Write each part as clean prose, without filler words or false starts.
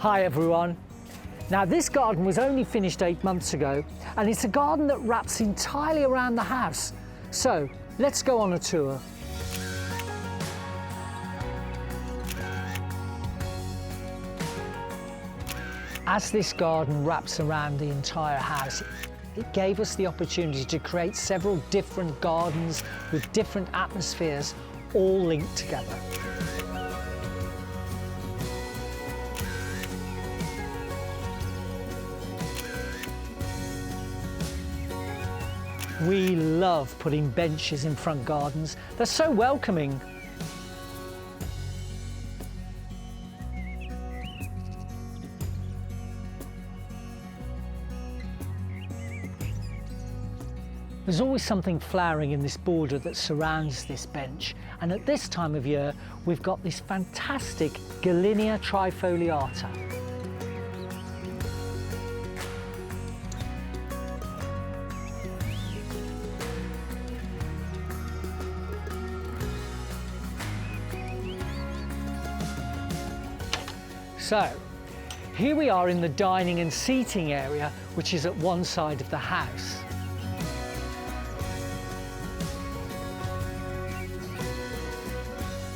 Hi everyone. Now this garden was only finished 8 months ago and it's a garden that wraps entirely around the house. So let's go on a tour. As this garden wraps around the entire house, it gave us the opportunity to create several different gardens with different atmospheres, all linked together. We love putting benches in front gardens. They're so welcoming. There's always something flowering in this border that surrounds this bench, and at this time of year we've got this fantastic Gallinia trifoliata. So, here we are in the dining and seating area, which is at one side of the house.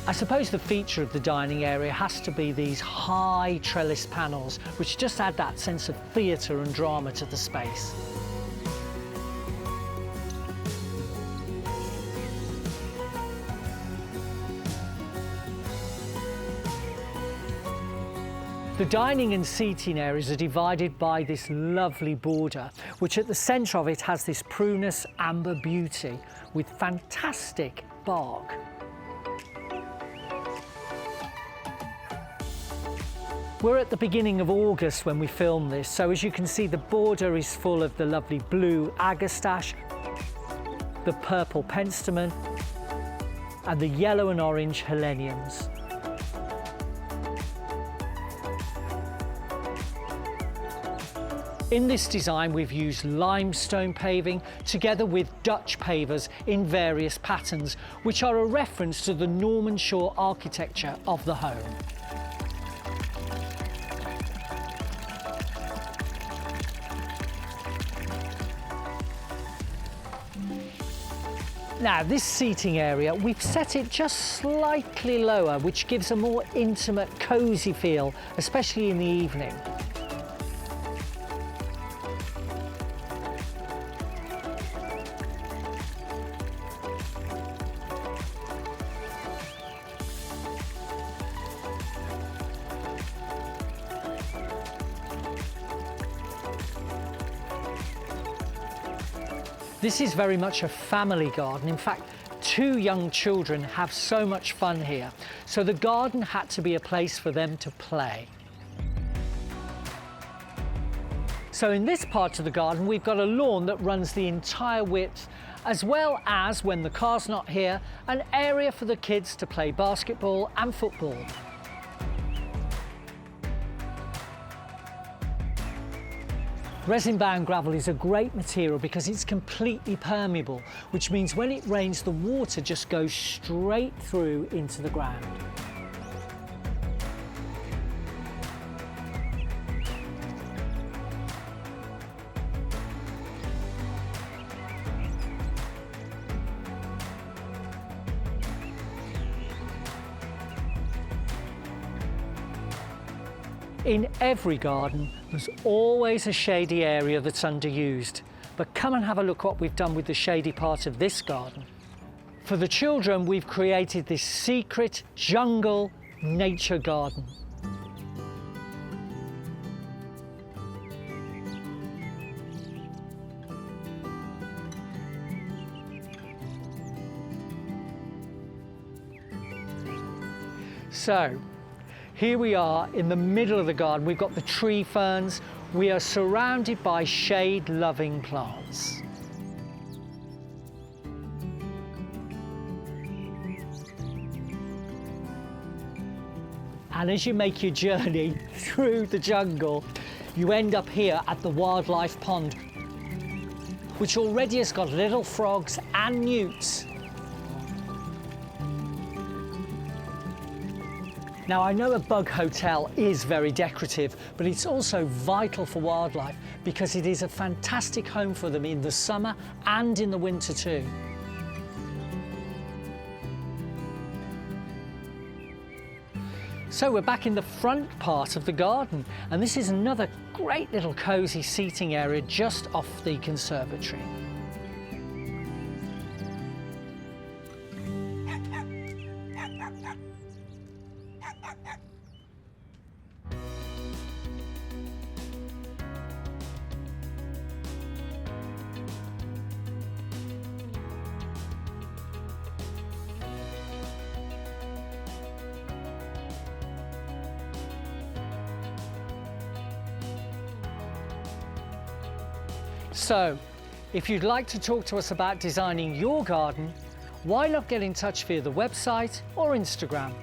I suppose the feature of the dining area has to be these high trellis panels, which just add that sense of theatre and drama to the space. The dining and seating areas are divided by this lovely border, which at the centre of it has this prunus amber beauty with fantastic bark. We're at the beginning of August when we film this, so as you can see the border is full of the lovely blue agastache, the purple penstemon and the yellow and orange heleniums. In this design we've used limestone paving together with Dutch pavers in various patterns, which are a reference to the Norman shore architecture of the home. Now this seating area, we've set it just slightly lower, which gives a more intimate, cosy feel, especially in the evening. This is very much a family garden. In fact, 2 young children have so much fun here. So the garden had to be a place for them to play. So in this part of the garden, we've got a lawn that runs the entire width, as well as, when the car's not here, an area for the kids to play basketball and football. Resin-bound gravel is a great material because it's completely permeable, which means when it rains, the water just goes straight through into the ground. In every garden, there's always a shady area that's underused. But come and have a look what we've done with the shady part of this garden. For the children, we've created this secret jungle nature garden. So, here we are in the middle of the garden. We've got the tree ferns. We are surrounded by shade-loving plants. And as you make your journey through the jungle, you end up here at the wildlife pond, which already has got little frogs and newts. Now, I know a bug hotel is very decorative, but it's also vital for wildlife because it is a fantastic home for them in the summer and in the winter too. So we're back in the front part of the garden, and this is another great little cosy seating area just off the conservatory. So, if you'd like to talk to us about designing your garden, why not get in touch via the website or Instagram?